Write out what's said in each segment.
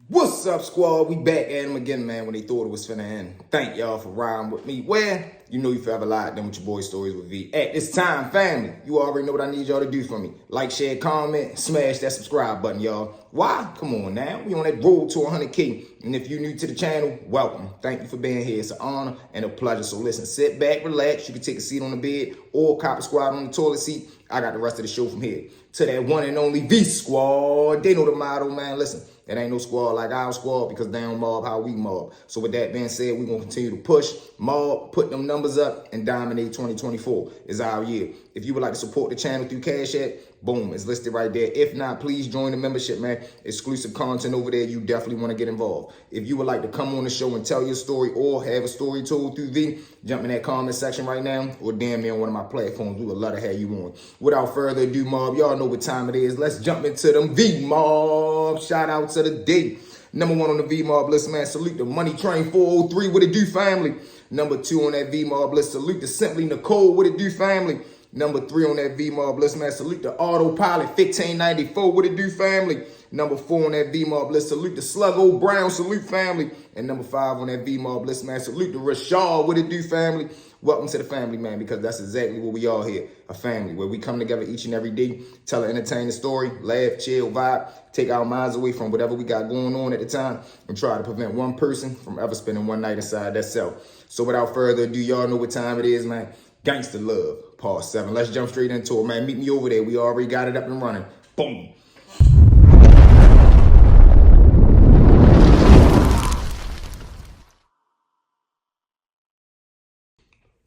What's up, squad? We back at them again, man, when they thought it was finna end. Thank y'all for riding with me. Where? You know you forever lied them with your boy Stories with V. At this time, family, you already know what I need y'all to do for me. Like, share, comment, smash that subscribe button, y'all. Why? Come on now. We on that road to 100K. And if you're new to the channel, welcome. Thank you for being here. It's an honor and a pleasure. So listen, sit back, relax. You can take a seat on the bed or cop a squad on the toilet seat. I got the rest of the show from here. To that one and only V Squad. They know the motto, man. Listen. It ain't no squad like our squad because they don't mob how we mob. So with that being said, we're going to continue to push, mob, put them numbers up, and dominate 2024 is our year. If you would like to support the channel through Cash App, boom, it's listed right there. If not, please join the membership, man. Exclusive content over there. You definitely want to get involved. If you would like to come on the show and tell your story or have a story told through V, jump in that comment section right now or DM me on one of my platforms. We would love to have you on. Without further ado, mob, y'all know what time it is. Let's jump into them V mob shout outs of the day. Number one on the V mob list, man, salute the Money Train 403, what it do, family. Number two on that V mob list, salute the Simply Nicole, what it do, family. Number three on that V mob list, man, salute the Autopilot 1594, what it do, family. Number four on that V mob list, salute the Sluggo Brown, salute, family. And number five on that V mob list, man, salute the Rashad, what it do, family. Welcome to the family, man, because that's exactly what we are here, a family, where we come together each and every day, tell an entertaining story, laugh, chill, vibe, take our minds away from whatever we got going on at the time, and try to prevent one person from ever spending one night inside that cell. So without further ado, y'all know what time it is, man. Gangster love, part 7. Let's jump straight into it, man. Meet me over there. We already got it up and running. Boom.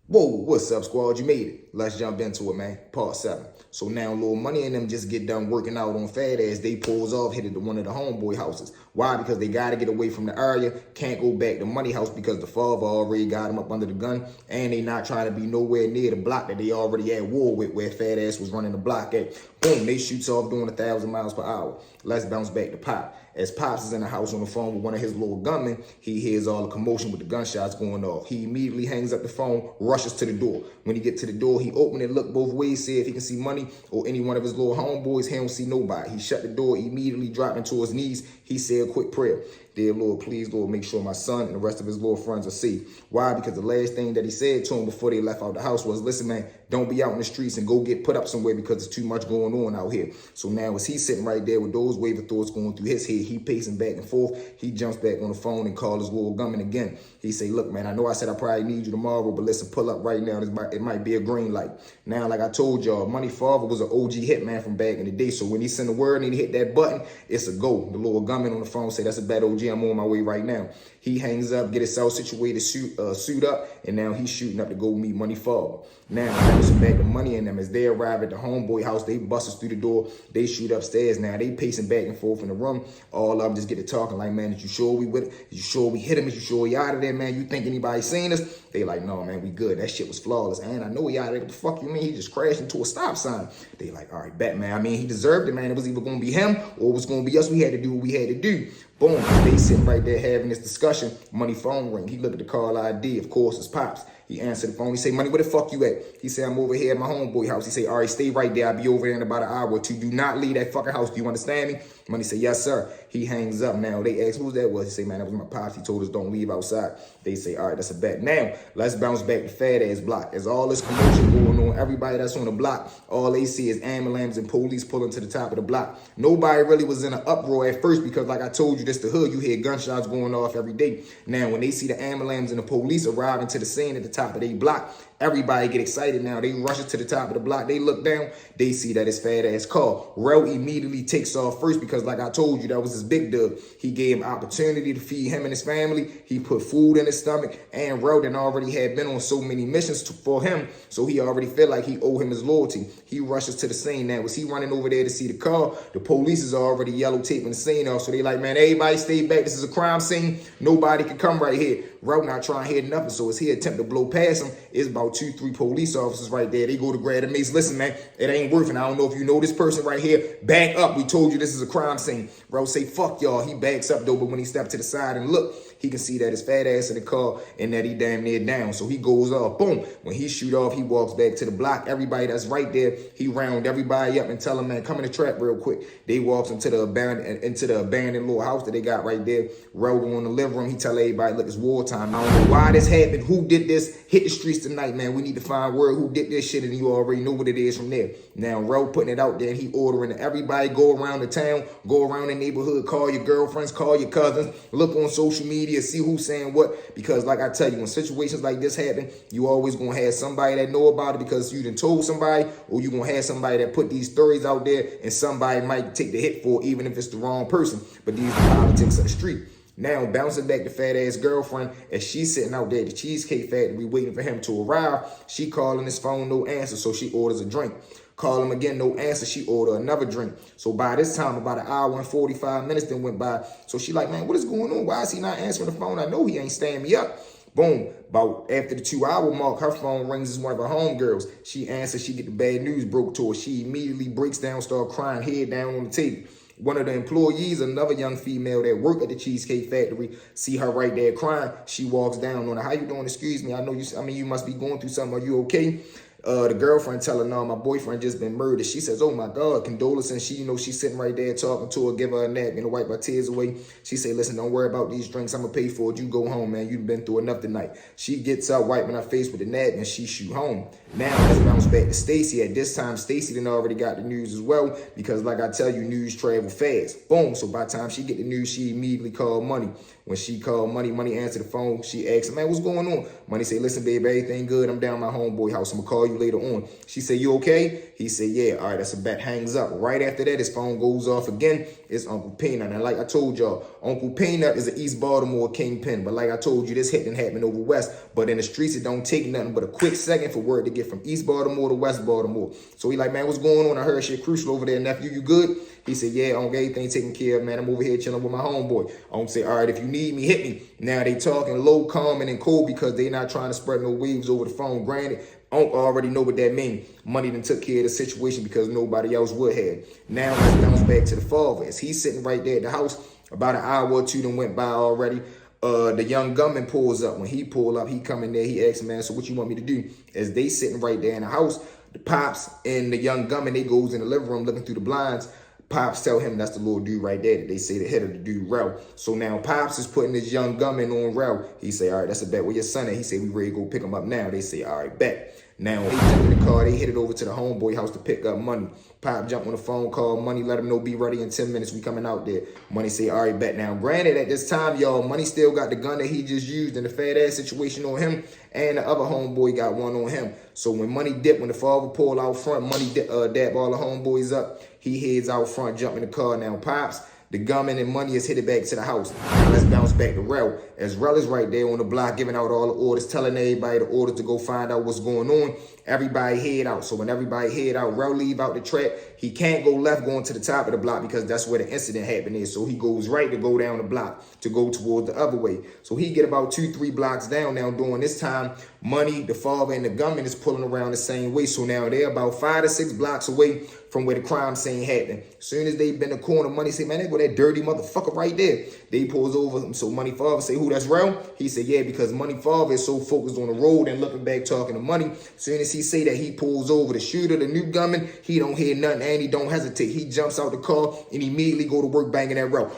Whoa, what's up, squad? You made it. Let's jump into it, man. Part 7. So now Lil Money and them just get done working out on Fat Ass. They pulls off, headed to one of the homeboy houses. Why? Because they got to get away from the area. Can't go back to Money House because the father already got him up under the gun. And they not trying to be nowhere near the block that they already at war with, where Fat Ass was running the block at. Boom, they shoots off doing 1,000 miles per hour. Let's bounce back to Pop. As Pops is in the house on the phone with one of his little gunmen, he hears all the commotion with the gunshots going off. He immediately hangs up the phone, rushes to the door. When he get to the door, he open it, look both ways, see if he can see Money or any one of his little homeboys. He don't see nobody. He shut the door, immediately dropping to his knees. He said a quick prayer. Dear Lord, please, Lord, make sure my son and the rest of his little friends are safe. Why? Because the last thing that he said to him before they left out the house was, listen, man, don't be out in the streets and go get put up somewhere because there's too much going on out here. So now as he's sitting right there with those wave of thoughts going through his head, he pacing back and forth. He jumps back on the phone and calls his little gunman again. He say, look, man, I know I said I probably need you tomorrow, but listen, pull up right now. It might be a green light. Now, like I told y'all, Money father was an OG hitman from back in the day. So when he send a word and he hit that button, it's a go. The little gunman on the phone say, that's a bad OG. I'm on my way right now. He hangs up, get himself situated, suit up, and now he's shooting up to go meet Money father. Now, bouncing back to Money and them as they arrive at the homeboy house, they bust us through the door, they shoot upstairs. Now they pacing back and forth in the room. All of them just get to talking like, man, is you sure we with it? Is you sure we hit him? Is you sure he out of there, man? You think anybody seen us? They like, no, man, we good. That shit was flawless. And I know he out of there. What the fuck you mean? He just crashed into a stop sign. They like, all right, bet, man. I mean, he deserved it, man. It was either going to be him or it was going to be us. We had to do what we had to do. Boom, they sitting right there having this discussion. Money phone ring. He look at the call ID. Of course, it's Pops. He answered the phone. He say, Money, where the fuck you at? He say, I'm over here at my homeboy house. He say, all right, stay right there. I'll be over there in about an hour or two. Do not leave that fucking house. Do you understand me? Money say, yes, sir. He hangs up. Now, they ask who's that was. He say, man, that was my Pops. He told us don't leave outside. They say, all right, that's a bet. Now, let's bounce back to Fat Ass block. As all this commotion going on, everybody that's on the block, all they see is ambulance and police pulling to the top of the block. Nobody really was in an uproar at first because, like I told you, this the hood. You hear gunshots going off every day. Now, when they see the ambulance and the police arriving to the scene at the top of their block, everybody get excited now. They rush to the top of the block. They look down. They see that it's Fat Ass car. Rel immediately takes off first because, like I told you, that was his big dog. He gave him opportunity to feed him and his family. He put food in his stomach. And Rel then already had been on so many missions for him, so he already felt like he owed him his loyalty. He rushes to the scene. Now, was he running over there to see the car? The police is already yellow taping the scene off. So they like, man, everybody stay back. This is a crime scene. Nobody can come right here. Rel not trying to hit nothing. So as he attempt to blow past him, it's about 2-3 police officers right there. They go to grab the mace. Listen, man, it ain't working. I don't know if you know this person right here. Back up. We told you this is a crime scene. Rel say, fuck y'all. He backs up though, but when he stepped to the side and look, He can see that his fat ass in the car and that he damn near down. So he goes off, boom. When he shoot off, he walks back to the block. Everybody that's right there, he round everybody up and tell them, man, come in the trap real quick. They walks into the abandoned little house that they got right there. Rel go in the living room. He tell everybody, look, it's wartime. I don't know why this happened. Who did this? Hit the streets tonight, man. We need to find word who did this shit, and you already know what it is from there. Now, Rel putting it out there, and he ordering everybody go around the town, go around the neighborhood, call your girlfriends, call your cousins, look on social media, see who's saying what. Because like I tell you, when situations like this happen, you always gonna have somebody that know about it because you done told somebody, or you gonna have somebody that put these stories out there, and somebody might take the hit for it, even if it's the wrong person. But these are the politics of the street. Now, bouncing back to fat ass girlfriend, as she's sitting out there at the Cheesecake Factory waiting for him to arrive, she calling his phone, no answer, so she orders a drink. Call him again, no answer, she order another drink. So by this time, about an hour and 45 minutes then went by. So she like, man, what is going on? Why is he not answering the phone? I know he ain't staying me up. Boom. About after the 2-hour mark, her phone rings as one of her homegirls. She answers, she get the bad news broke to her. She immediately breaks down, start crying, head down on the table. One of the employees, another young female that work at the Cheesecake Factory, see her right there crying. She walks down on her. How you doing? Excuse me. I know you must be going through something. Are you okay? The girlfriend tell her, no, my boyfriend just been murdered. She says, oh my God, condolences. She, she's sitting right there talking to her, give her a nap, wipe her tears away. She say, listen, don't worry about these drinks. I'm gonna pay for it. You go home, man. You've been through enough tonight. She gets up, wiping her face with the nap, and she shoot home. Now let's bounce back to Stacy. At this time, Stacy done already got the news as well, because like I tell you, news travel fast. Boom. So by the time she get the news, she immediately called Money. When she called Money, Money answered the phone. She asked him, man, what's going on? Money say, listen, babe, everything good. I'm down at my homeboy house. I'm gonna call you later on. She said, you okay? He said, yeah. All right, that's a bet. Hangs up. Right after that, his phone goes off again. It's Uncle Peanut. And like I told y'all, Uncle Peanut is an East Baltimore kingpin. But like I told you, this hit didn't happen over West. But in the streets, it don't take nothing but a quick second for word to get from East Baltimore to West Baltimore. So he like, man, what's going on? I heard shit crucial over there, nephew. You good? He said, yeah, I don't get everything taken care of, man. I'm over here chilling with my homeboy. I say, all right, if you need me, hit me. Now they talking low, calm, and cold because they not trying to spread no waves over the phone. Granted, Unc already know what that means. Money done took care of the situation because nobody else would have. Now let's bounce back to the father. As he's sitting right there at the house, about an hour or two done went by already. The young gunman pulls up. When he pull up, he come in there, he asks, man, so what you want me to do? As they sitting right there in the house, the pops and the young gunman, they goes in the living room looking through the blinds. Pops tell him that's the little dude right there that they say the head of the dude, Rel. So now Pops is putting this young gunman on Rel. He say, all right, that's a bet. Where your son at? He say, we ready to go pick him up now. They say, all right, bet. Now they jump in the car. They hit it over to the homeboy house to pick up Money. Pop jump on the phone, call Money, let him know be ready in 10 minutes. We coming out there. Money say, all right, bet. Now, granted, at this time, y'all, Money still got the gun that he just used in the fat ass situation on him, and the other homeboy got one on him. So when Money dip, when the father pull out front, Money dab all the homeboys up. He heads out front, jump in the car. Now, Pops, the gunman and Money is headed back to the house. Now let's bounce back to Rel. As Rel is right there on the block, giving out all the orders, telling everybody the orders to go find out what's going on. Everybody head out. So when everybody head out, Rel leave out the trap. He can't go left going to the top of the block because that's where the incident happened is. So he goes right to go down the block to go toward the other way. So he get about 2-3 blocks down now. During this time, Money, the father, and the gunman is pulling around the same way. So now they're about 5 to 6 blocks away from where the crime scene happened. As soon as they bend the corner, Money say, man, there go that dirty motherfucker right there. They pulls over him. So Money father say, who, that's Rel? He said, yeah, because Money father is so focused on the road and looking back talking to Money. As soon as he say that, he pulls over. The shooter, the new gunman, he don't hear nothing and he don't hesitate. He jumps out the car and immediately go to work banging that Rel.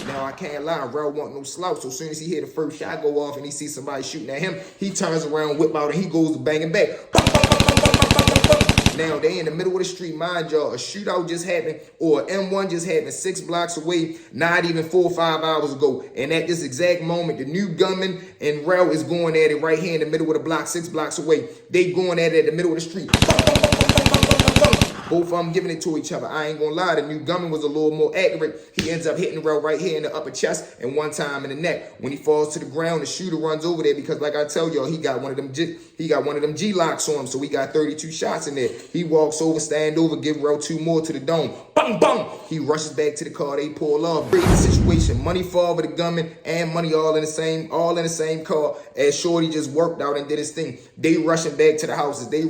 Now, I can't lie, Rel want no slouch. So as soon as he hear the first shot go off and he sees somebody shooting at him, he turns around, whip out, and he goes to banging back. Now, they in the middle of the street, mind y'all, a shootout just happened, or M1 just happened 6 blocks away, not even 4 or 5 hours ago. And at this exact moment, the new gunman and Rel is going at it right here in the middle of the block, 6 blocks away. They going at it at the middle of the street. Both of them giving it to each other. I ain't gonna lie, the new gunman was a little more accurate. He ends up hitting Rel right here in the upper chest and one time in the neck. When he falls to the ground, the shooter runs over there because, like I tell y'all, he got one of them G-locks on him, so he got 32 shots in there. He walks over, stand over, give Rel 2 more to the dome. Bang, bang! He rushes back to the car. They pull off. Crazy situation. Money fall with the gunman and Money all in the same car. As Shorty just worked out and did his thing. They rushing back to the houses. They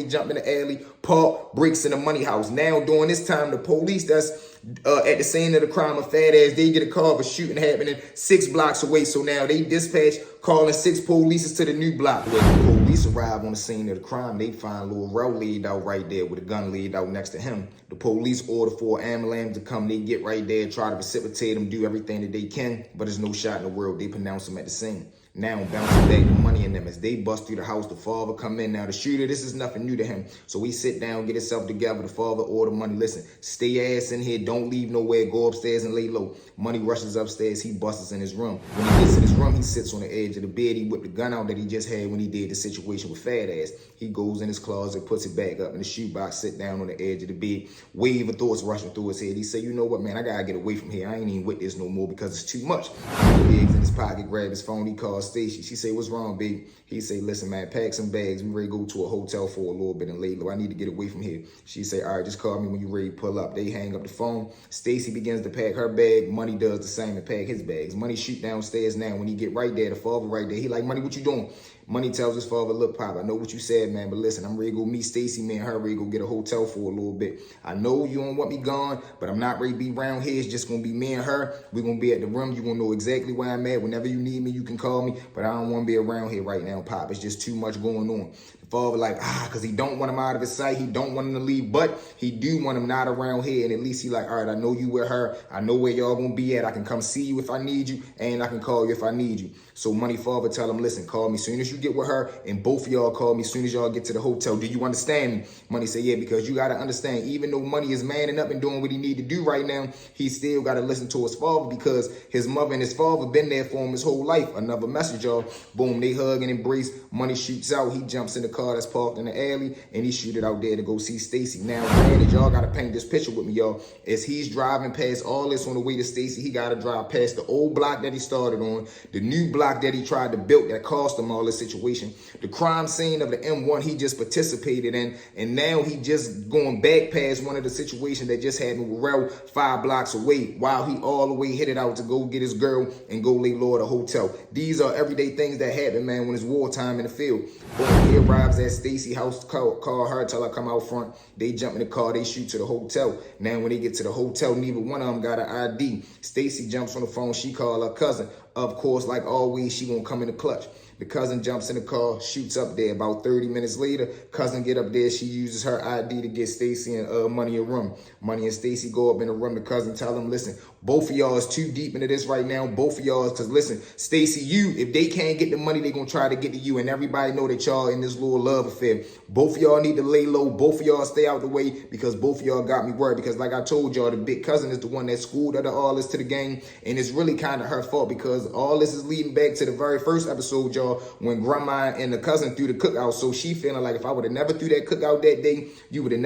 jump in the alley, park, breaks in the Money house. Now, during this time, the police that's At the scene of the crime, a fat ass, they get a call of a shooting happening 6 blocks away. So now they dispatch, calling 6 police to the new block. When the police arrive on the scene of the crime, they find Lil Rel laid out right there with a gun laid out next to him. The police order for an ambulance to come. They get right there, try to precipitate him, do everything that they can, but there's no shot in the world. They pronounce him at the scene. Now bouncing back the money in them as they bust through the house. The father come in. Now the shooter, this is nothing new to him. So he sit down, get himself together. The father order money. Listen, stay ass in here. Don't leave nowhere. Go upstairs and lay low. Money rushes upstairs. He busts in his room. When he gets in his room, he sits on the edge of the bed. He whipped the gun out that he just had when he did the situation with fat ass. He goes in his closet, puts it back up in the shoebox, sit down on the edge of the bed. Wave of thoughts rushing through his head. He say, you know what, man, I gotta get away from here. I ain't even with this no more because it's too much. He digs in his pocket, grab his phone. He calls Stacy. She say, what's wrong, baby? He say, listen, man, pack some bags. We ready to go to a hotel for a little bit and lay low. I need to get away from here. She say, all right, just call me when you ready to pull up. They hang up the phone. Stacy begins to pack her bag. Money does the same and pack his bags. Money shoot downstairs now. When he get right there, the father right there, he like, Money, what you doing? Money tells his father, look, Pop, I know what you said, man, but listen, I'm ready to go meet Stacy, man. Her ready to go get a hotel for a little bit. I know you don't want me gone, but I'm not ready to be around here. It's just going to be me and her. We're going to be at the room. You're going to know exactly where I'm at. Whenever you need me, you can call me, but I don't want to be around here right now, Pop. It's just too much going on. The father like, because he don't want him out of his sight. He don't want him to leave, but he do want him not around here. And at least he like, all right, I know you with her. I know where y'all going to be at. I can come see you if I need you, and I can call you if I need you. So Money father tell him, listen, call me soon as you get with her, and both of y'all call me soon as y'all get to the hotel. Do you understand me? Money say, yeah, because you got to understand, even though Money is manning up and doing what he need to do right now, he still got to listen to his father because his mother and his father been there for him his whole life. Another message, y'all. Boom, they hug and embrace. Money shoots out. He jumps in the car that's parked in the alley, and he shoot it out there to go see Stacy. Now, granted, y'all got to paint this picture with me, y'all. As he's driving past all this on the way to Stacy, he got to drive past the old block that he started on, the new block that he tried to build that cost him all this situation, the crime scene of the M1 he just participated in, and now he just going back past one of the situations that just happened with Rel 5 blocks away while he all the way headed out to go get his girl and go lay low at a hotel. These are everyday things that happen, man, when it's wartime in the field. Boom, he arrives at Stacy house, call her, tell her come out front. They jump in the car, they shoot to the hotel. Now when they get to the hotel, neither one of them got an ID. Stacy jumps on the phone, she call her cousin. Of course, like always, she won't come in the clutch. The cousin jumps in the car, shoots up there. About 30 minutes later, cousin get up there. She uses her ID to get Stacy and Money a room. Money and Stacy go up in the room. The cousin tell them, listen, both of y'all is too deep into this right now. Both of y'all is, because listen, Stacy, if they can't get the money, they going to try to get to you. And everybody know that y'all in this little love affair. Both of y'all need to lay low. Both of y'all stay out the way because both of y'all got me worried. Because like I told y'all, the big cousin is the one that schooled her all this to the game. And it's really kind of her fault because all this is leading back to the very first episode, y'all, when grandma and the cousin threw the cookout. So she feeling like if I would have never threw that cookout that day, you would have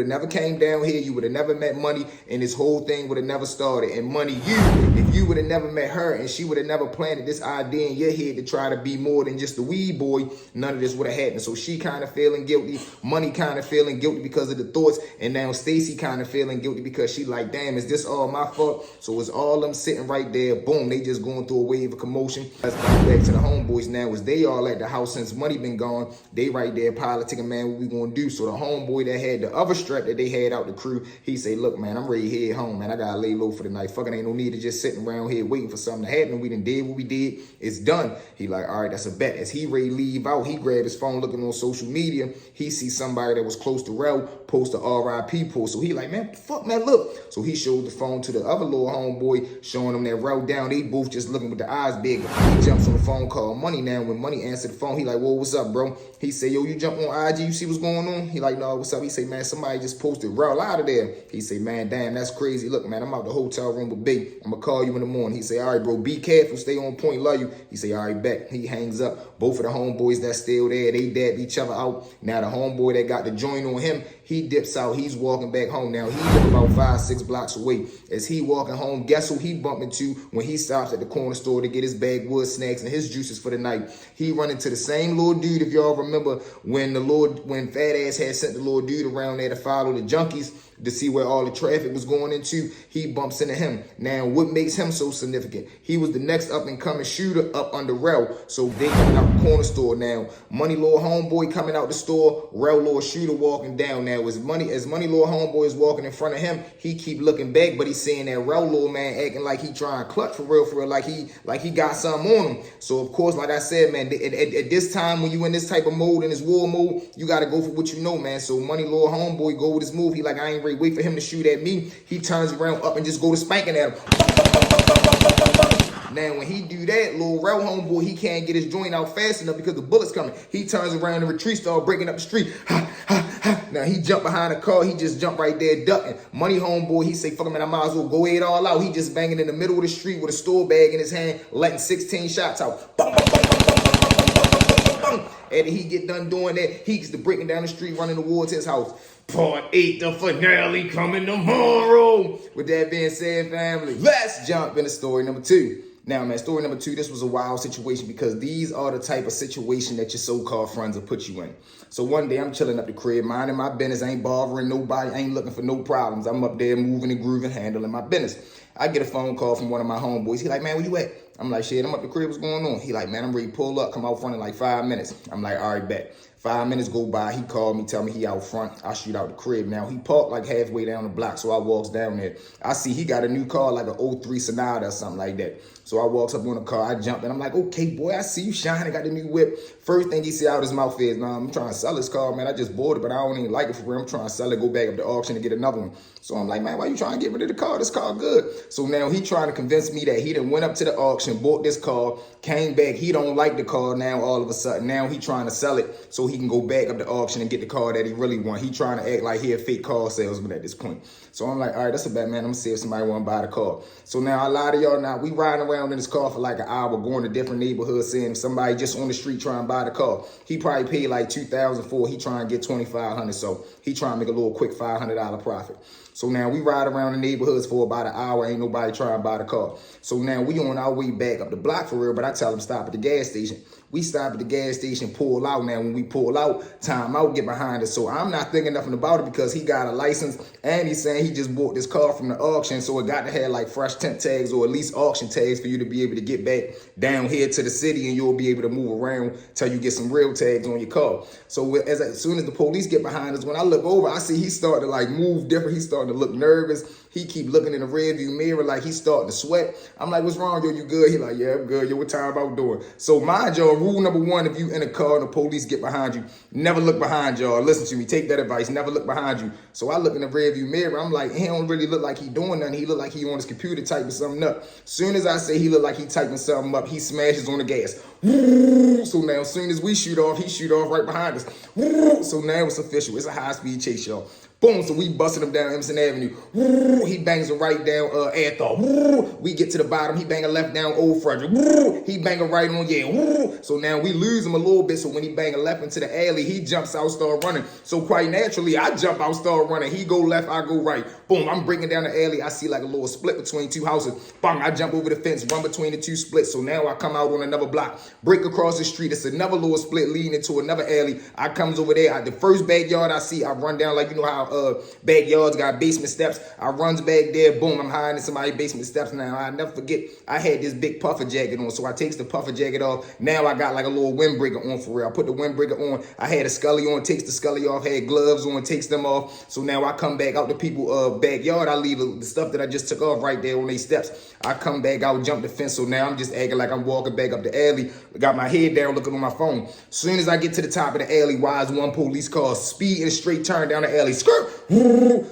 never came down here. You would have never met Money, and this whole thing would have never started. And Money, if you would have never met her and she would have never planted this idea in your head to try to be more than just a weed boy, none of this would have happened. So she kind of feeling guilty. Money kind of feeling guilty because of the thoughts. And now Stacy kind of feeling guilty because she like, damn, is this all my fault? So it's all them sitting right there. Boom, they just going through a wave of commotion. Let's go back to the homeboys now. As they all at the house since Money been gone, they right there politicking, man, what we gonna do? So the homeboy that had the other strap that they had out the crew, he say, look, man, I'm ready to head home, man. I gotta lay low for the night. Fucking ain't no need to just sitting around here waiting for something to happen. We done did what we did. It's done. He like, all right, that's a bet. As he ready to leave out, he grabbed his phone looking on social media. He sees somebody that was close to Rel post a RIP post. So he like, man, fuck, man, look. So he showed the phone to the other little homeboy, showing him that Rel down. They both just looking with the eyes big. He jumps on the phone, call Money now. When Money answered the phone, he like, whoa, what's up, bro? He say, yo, you jump on IG, you see what's going on? He like, no, what's up? He say, man, somebody just posted Rel out of there. He say, man, damn, that's crazy. Look, man, I'm out the hotel room with Big. I'm gonna call you in the morning. He say, all right, bro, be careful, stay on point, love you. He say, all right, bet. He hangs up. Both of the homeboys that's still there, they dab each other out. Now the homeboy that got the joint on him, he dips out. He's walking back home now. He live about 5-6 blocks away. As he walking home, guess who he bumped into when he stops at the corner store to get his backwood snacks and his juices for the night? He run into the same little dude, if y'all remember, when Fat Ass had sent the little dude around there to follow the junkies. to see where all the traffic was going into. He bumps into him. Now, what makes him so significant? He was the next up and coming shooter up under Rel. So they coming out the corner store now. Money Lord homeboy coming out the store. Rel Lord shooter walking down. Now, as Money Lord homeboy is walking in front of him, he keep looking back, but he's seeing that Rel Lord man acting like he trying to clutch for real, like he got something on him. So of course, like I said, man, at this time when you in this type of mode, in this war mode, you got to go for what you know, man. So Money Lord homeboy go with his move. He like, I ain't ready wait for him to shoot at me. He turns around up and just go to spanking at him. Now, when he do that, little Rel homeboy, he can't get his joint out fast enough because the bullets coming. He turns around and retreat, start breaking up the street. Now, he jump behind the car. He just jump right there ducking. Money homeboy, he say, fuck him, man, I might as well go ahead all out. He just banging in the middle of the street with a store bag in his hand, letting 16 shots out. After he get done doing that, he gets to breaking down the street, running towards his house. Part 8, the finale coming tomorrow. With that being said, family, let's jump into story number 2. Now, man, story number 2, this was a wild situation because these are the type of situation that your so-called friends will put you in. So one day I'm chilling up the crib, minding my business, ain't bothering nobody, ain't looking for no problems. I'm up there moving and grooving, handling my business. I get a phone call from one of my homeboys. He like, man, where you at? I'm like, shit, I'm up the crib, what's going on? He like, man, I'm ready to pull up, come out front in like 5 minutes. I'm like, all right, bet. 5 minutes go by, he called me, tell me he out front. I shoot out the crib. Now, he parked like halfway down the block, so I walks down there. I see he got a new car, like an 03 Sonata or something like that. So I walks up on the car, I jump, and I'm like, okay, boy, I see you shining, got the new whip. First thing he said out his mouth is, nah, I'm trying to sell this car, man. I just bought it, but I don't even like it for real. I'm trying to sell it, go back up to auction and get another one. So I'm like, man, why you trying to get rid of the car? This car good. So now he trying to convince me that he done went up to the auction, bought this car, came back. He don't like the car now all of a sudden. Now he trying to sell it so he can go back up to auction and get the car that he really want. He trying to act like he a fake car salesman at this point. So I'm like, all right, that's a bet, man. I'm gonna see if somebody want to buy the car. So now a lot of y'all now, we riding around in this car for like an hour, going to different neighborhoods, seeing if somebody just on the street trying to buy the car. He probably paid like $2,000 for it. He trying to get $2,500. So he trying to make a little quick $500 profit. So now we ride around the neighborhoods for about an hour. Ain't nobody trying to buy the car. So now we on our way back up the block for real, but I tell them stop at the gas station. We stop at the gas station, pull out. Now, when we pull out, time out, get behind us. So I'm not thinking nothing about it because he got a license and he's saying he just bought this car from the auction. So it got to have like fresh temp tags or at least auction tags for you to be able to get back down here to the city and you'll be able to move around till you get some real tags on your car. So as soon as the police get behind us, when I look over, I see he starting to like move different. He's starting to look nervous. He keep looking in the rearview mirror like he's starting to sweat. I'm like, what's wrong, yo? You good? He like, yeah, I'm good. Yo, what time about doing? So mind y'all, rule number 1, if you in a car and the police get behind you, never look behind y'all. Listen to me. Take that advice. Never look behind you. So I look in the rearview mirror. I'm like, he don't really look like he doing nothing. He look like he on his computer typing something up. Soon as I say he look like he typing something up, he smashes on the gas. So now as soon as we shoot off, he shoot off right behind us. So now it's official. It's a high-speed chase, y'all. Boom, so we busted him down Emerson Avenue. He bangs a right down Airthought. We get to the bottom. He bang a left down Old Frederick. He bang a right on Yale. So now we lose him a little bit. So when he bang a left into the alley, he jumps out, start running. So quite naturally, I jump out, start running. He go left, I go right. Boom, I'm breaking down the alley. I see like a little split between 2 houses. Bang, I jump over the fence, run between the 2 splits. So now I come out on another block, break across the street. It's another little split leading into another alley. I comes over there. The first backyard I see, I run down like, you know how backyards got basement steps. I runs back there. Boom, I'm hiding in somebody's basement steps now. I never forget, I had this big puffer jacket on. So I takes the puffer jacket off. Now I got like a little windbreaker on for real. I put the windbreaker on. I had a scully on, takes the scully off, had gloves on, takes them off. So now I come back out the people's backyard. I leave the stuff that I just took off right there on their steps. I come back out, jump the fence. So now I'm just acting like I'm walking back up the alley. Got my head down looking on my phone. Soon as I get to the top of the alley, why is one police car speed and straight turn down the alley? Skirt!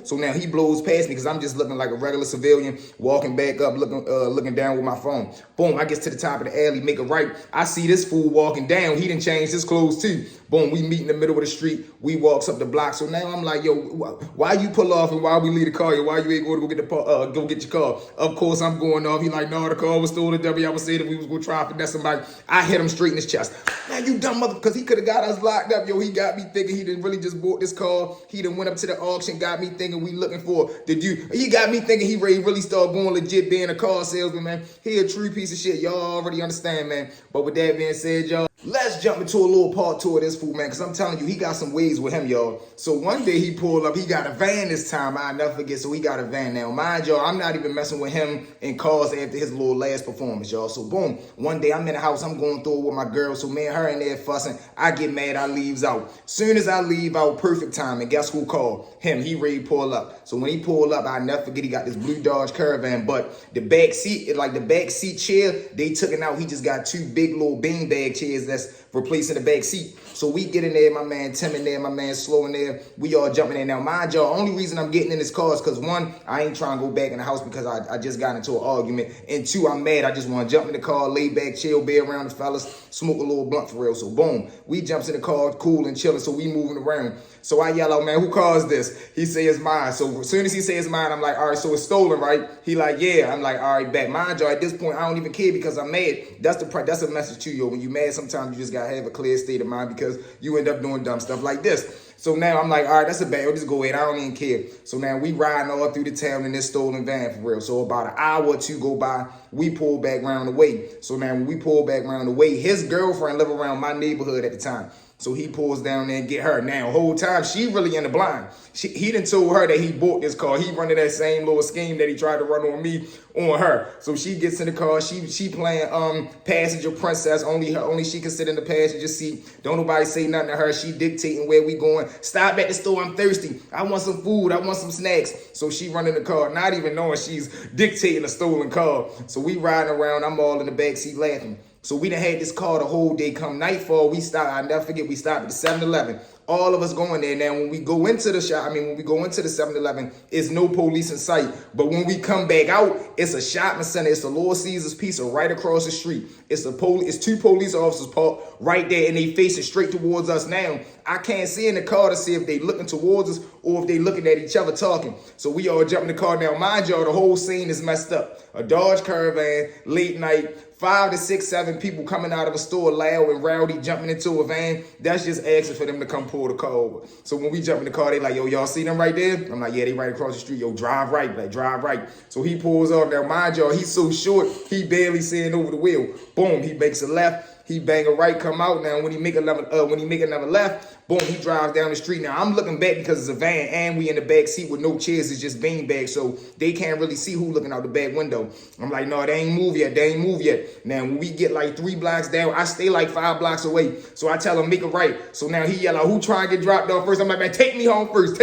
So now he blows past me because I'm just looking like a regular civilian, walking back up, looking down with my phone. Boom, I get to the top of the alley, make a right. I see this fool walking down. He done changed his clothes too. Boom, we meet in the middle of the street. We walks up the block. So now I'm like, yo, why you pull off and why we leave the car here? Why you ain't going to go get your car? Of course, I'm going off. He like, no, the car was stolen. W. I was saying that we was going to try to finesse somebody. I hit him straight in his chest. Man, you dumb mother, because he could have got us locked up. Yo, he got me thinking he didn't really just bought this car. He done went up to the auction, got me thinking we looking for the dude. He got me thinking he really started going legit being a car salesman, man. He a true piece of shit. Y'all already understand, man. But with that being said, y'all, Let's jump into a little part two of this fool, man, because I'm telling you, he got some ways with him, y'all. So one day he pulled up, he got a van this time, I'll never forget, so he got a van now. Mind y'all, I'm not even messing with him in cars after his little last performance, y'all. So boom, one day I'm in the house, I'm going through it with my girl, so me and her in there fussing, I get mad, I leaves out. Soon as I leave out, perfect time, and guess who called? Him, he ready to pull up. So when he pulled up, I'll never forget, he got this blue Dodge Caravan, but the back seat, like the back seat chair, they took it out, he just got two big little beanbag chairs that's replacing the back seat. So we get in there, my man Tim in there, my man Slow in there. We all jumping in. Now, mind y'all, only reason I'm getting in this car is because one, I ain't trying to go back in the house because I just got into an argument. And two, I'm mad. I just want to jump in the car, lay back, chill, be around the fellas, smoke a little blunt for real. So boom, we jumps in the car, cool and chilling. So we moving around. So I yell out, man, who caused this? He say it's mine. So as soon as he says it's mine, I'm like, all right, so it's stolen, right? He like, yeah. I'm like, all right, back. Mind y'all, at this point, I don't even care because I'm mad. That's a message to you. When you mad, sometimes you just gotta have a clear state of mind because you end up doing dumb stuff like this. So now I'm like, all right, that's a bad. Just go ahead. I don't even care. So now we riding all through the town in this stolen van for real. So about an hour or two go by, we pull back round the way. So now when we pull back round the way, his girlfriend live around my neighborhood at the time. So he pulls down there and get her. Now, whole time, she really in the blind. He done told her that he bought this car. He running that same little scheme that he tried to run on me, on her. So she gets in the car. She playing passenger princess. Only she can sit in the passenger seat. Don't nobody say nothing to her. She dictating where we going. Stop at the store. I'm thirsty. I want some food. I want some snacks. So she running the car, not even knowing she's dictating a stolen car. So we riding around. I'm all in the back seat laughing. So we done had this car the whole day. Come nightfall, we stopped. I'll never forget, we stopped at the 7-Eleven. All of us going there. Now, when we go into the shop, when we go into the 7-Eleven, it's no police in sight. But when we come back out, it's a shopping center. It's the Lord Caesar's Pizza right across the street. It's two police officers parked right there, and they facing straight towards us now. I can't see in the car to see if they looking towards us or if they looking at each other talking. So we all jump in the car. Now, mind y'all, the whole scene is messed up. A Dodge Caravan, late night, 5 to 6, 7 people coming out of a store loud and rowdy, jumping into a van. That's just asking for them to come pull the car over. So when we jump in the car, they like, yo, y'all see them right there? I'm like, yeah, they right across the street. Yo, drive right, like drive right. So he pulls off. Now, mind y'all, he's so short, he barely seeing over the wheel. Boom, he makes a left. He bang a right, come out. Now when he make another left, boom, he drives down the street. Now I'm looking back because it's a van and we in the back seat with no chairs. It's just bean bags, so they can't really see who looking out the back window. I'm like, no, they ain't moved yet. Now when we get like 3 blocks down, I stay like 5 blocks away. So I tell him make a right. So now he yell out, who trying to get dropped off first? I'm like, man, take me home first.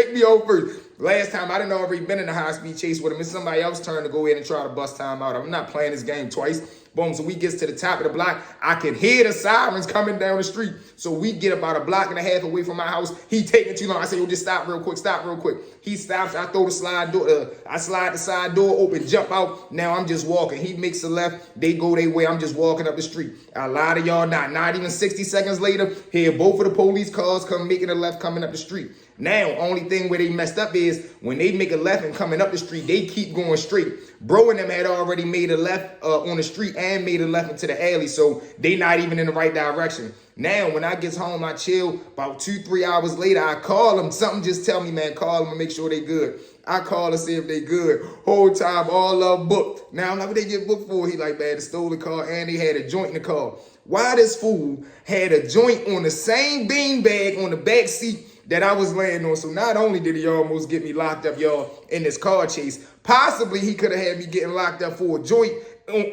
Last time, I didn't already been in a high-speed chase with him. It's somebody else's turn to go ahead and try to bust time out. I'm not playing this game twice. Boom, so we get to the top of the block. I can hear the sirens coming down the street. So we get about a block and a half away from my house. He taking too long. I say, yo, just stop real quick. He stops. I throw the slide door. I slide the side door open, jump out. Now I'm just walking. He makes a left. They go their way. I'm just walking up the street. A lot of y'all not even 60 seconds later, here both of the police cars come making a left coming up the street. Now, only thing where they messed up is when they make a left and coming up the street, they keep going straight. Bro and them had already made a left on the street and made a left into the alley, so they not even in the right direction. Now, when I get home, I chill. About 2-3 hours later, I call them. Something just tell me, man, call them and make sure they good. I call to see if they good. Whole time, all up booked. Now, I'm like, what they get booked for? He like, man, they stole the car and they had a joint in the car. Why this fool had a joint on the same beanbag on the back seat that I was laying on? So not only did he almost get me locked up, y'all, in this car chase, possibly he could have had me getting locked up for a joint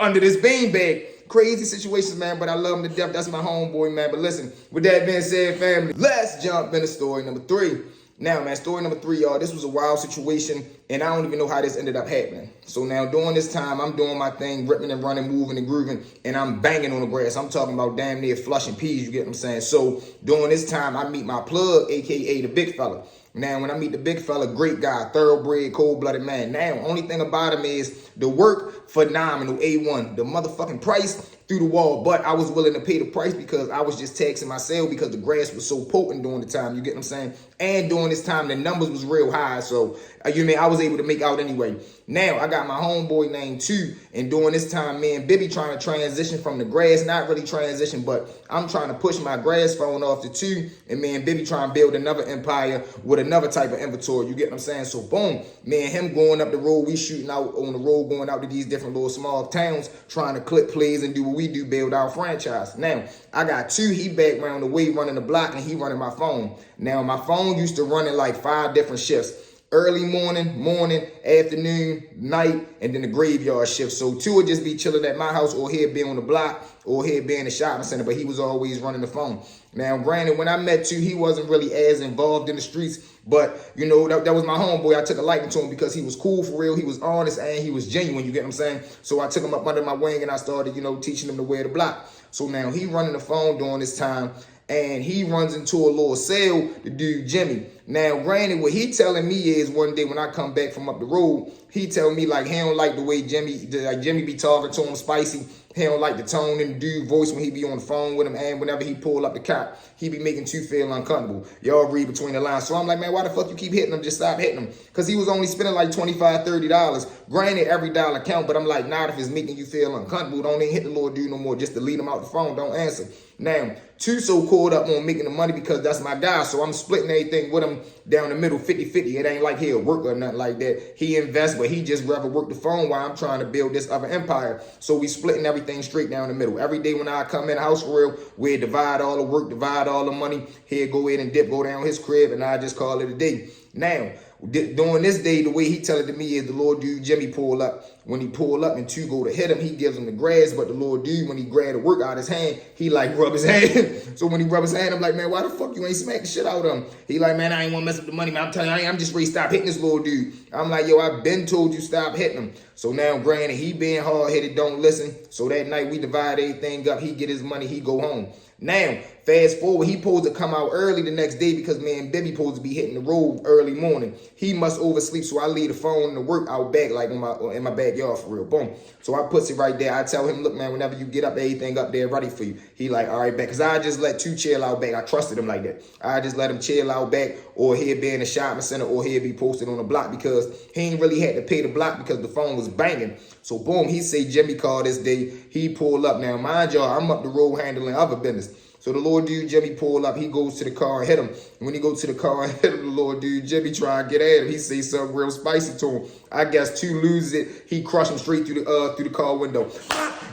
under this beanbag. Crazy situations, man, but I love him to death. That's my homeboy, man. But listen, with that being said, family, let's jump into story number 3. Now, man, story number 3, y'all, this was a wild situation, and I don't even know how this ended up happening. So now, during this time, I'm doing my thing, ripping and running, moving and grooving, and I'm banging on the grass. I'm talking about damn near flushing peas, you get what I'm saying? So during this time, I meet my plug, a.k.a. the big fella. Now, when I meet the big fella, great guy, thoroughbred, cold-blooded man. Now, only thing about him is the work, phenomenal, A1. The motherfucking price, through the wall. But I was willing to pay the price because I was just taxing my sale because the grass was so potent during the time, you get what I'm saying? And during this time, the numbers was real high. So, I was able to make out anyway. Now, I got my homeboy named 2, and during this time, me and Bibby trying to transition from the grass, not really transition, but I'm trying to push my grass phone off to 2, and me and Bibby trying to build another empire with another type of inventory, you get what I'm saying? So, boom, me and him going up the road, we shooting out on the road, going out to these different little small towns, trying to clip plays and do what we do, build our franchise. Now, I got two, he back around the way running the block and he running my phone. Now, my phone used to run in like 5 different shifts. Early morning, afternoon, night, and then the graveyard shift. So two would just be chilling at my house, or he'd be on the block, or he'd be in the shopping center, but he was always running the phone. Now, granted, when I met two, he wasn't really as involved in the streets, but, you know, that was my homeboy. I took a liking to him because he was cool for real, he was honest, and he was genuine, you get what I'm saying? So I took him up under my wing, and I started, you know, teaching him the way to block. So now he running the phone during this time, and he runs into a little sale, the dude Jimmy. Now, granted, what he telling me is one day when I come back from up the road, he tell me like he don't like the way Jimmy be talking to him spicy. He don't like the tone in the dude voice when he be on the phone with him, and whenever he pull up the cop, he be making you feel uncomfortable. Y'all read between the lines. So I'm like, man, why the fuck you keep hitting him? Just stop hitting him. Because he was only spending like $25, $30. Granted, every dollar count, but I'm like, not if it's making you feel uncomfortable. Don't even hit the little dude no more. Just delete him out the phone. Don't answer. Now, two so caught up on making the money because that's my guy. So I'm splitting everything with him down the middle, 50-50. It ain't like he'll work or nothing like that. He invests, but he just rather work the phone while I'm trying to build this other empire. So we splitting everything straight down the middle. Every day when I come in the house for real, we divide all the work, divide all the money. He'll go in and dip, go down his crib, and I just call it a day. Now, during this day, the way he tell it to me is the little dude Jimmy pull up. When he pull up and two go to hit him, he gives him the grass. But the little dude, when he grab the work out his hand, he like rub his hand. So when he rub his hand, I'm like, man, why the fuck you ain't smack the shit out of him? He like, man, I ain't want to mess up the money, man. I'm telling you, I'm just ready to stop hitting this little dude. I'm like, yo, I've been told you stop hitting him. So now, granted, he being hard-headed, don't listen. So that night, we divide everything up. He get his money, he go home. Now, fast forward, he supposed to come out early the next day because me and Bibby supposed to be hitting the road early morning. He must oversleep, so I leave the phone and the work out back, like in my backyard for real. Boom. So I puts it right there. I tell him, look, man, whenever you get up, everything up there ready for you. He like, all right, back. Because I just let two chill out back. I trusted him like that. I just let him chill out back, or he'd be in the shopping center, or he'd be posted on the block because he ain't really had to pay the block because the phone was banging. So boom, he say Jimmy called this day. He pull up. Now, mind y'all, I'm up the road handling other business. So the little dude Jimmy pull up, he goes to the car and hit him. And when he goes to the car and hit him, the little dude Jimmy try and get at him. He say something real spicy to him. I guess two loses it. He crush him straight through the car window.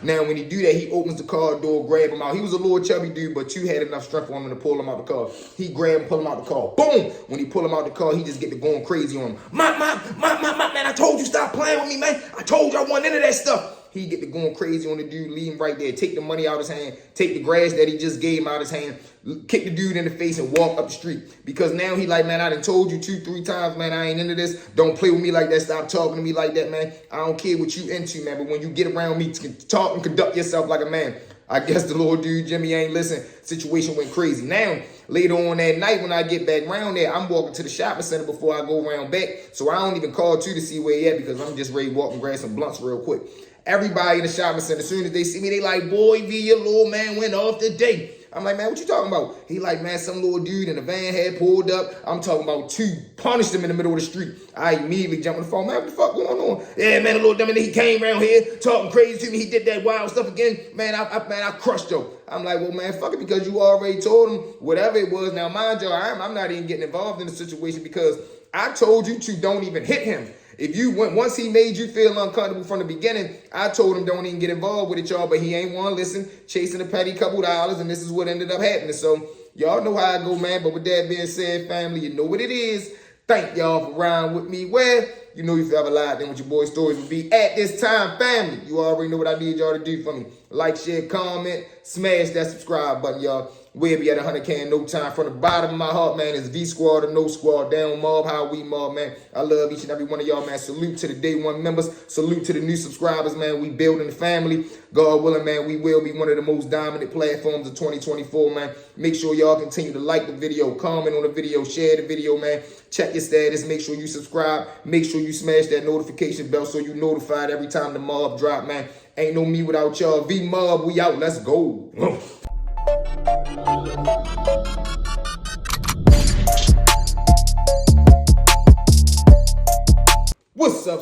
Now when he do that, he opens the car door, grab him out. He was a little chubby dude, but two had enough strength for him to pull him out the car. He grab him, pull him out the car. Boom! When he pull him out the car, he just get to going crazy on him. Man, I told you stop playing with me, man. I told you I wasn't into that stuff. He get to going crazy on the dude, leave him right there, take the money out of his hand, take the grass that he just gave him out of his hand, kick the dude in the face and walk up the street. Because now he like, man, I done told you 2-3 times, man, I ain't into this. Don't play with me like that. Stop talking to me like that, man. I don't care what you into, man. But when you get around me, talk and conduct yourself like a man. I guess the little dude, Jimmy, ain't listen. Situation went crazy. Now, later on that night when I get back around there, I'm walking to the shopping center before I go around back. So I don't even call two to see where he at because I'm just ready to walk and grab some blunts real quick. Everybody in the shopping center, as soon as they see me, they like, boy, V, your little man went off today. I'm like, man, what you talking about? He like, man, some little dude in the van had pulled up. I'm talking about two, punished him in the middle of the street. I immediately jump on the phone. Man, what the fuck going on? Yeah, man, the little dummy, he came around here talking crazy to me. He did that wild stuff again. Man, I crushed him. I'm like, well, man, fuck it, because you already told him whatever it was. Now, mind you, I'm not even getting involved in the situation because I told you to don't even hit him. If you went, once he made you feel uncomfortable from the beginning, I told him don't even get involved with it, y'all, but he ain't want to listen, chasing a petty couple dollars, and this is what ended up happening. So y'all know how I go, man. But with that being said, family, you know what it is. Thank y'all for riding with me. Where you know if you ever lied, then what your boy stories would be at this time, family. You already know what I need y'all to do for me. Like, share, comment, smash that subscribe button, y'all. We'll be at 100K in no time. From the bottom of my heart, man, it's V Squad or No Squad. Down mob, how we mob, man. I love each and every one of y'all, man. Salute to the day one members. Salute to the new subscribers, man. We building the family. God willing, man, we will be one of the most dominant platforms of 2024, man. Make sure y'all continue to like the video, comment on the video, share the video, man. Check your status. Make sure you subscribe. Make sure you smash that notification bell so you notified every time the mob drop, man. Ain't no me without y'all. V mob, we out. Let's go. What's up?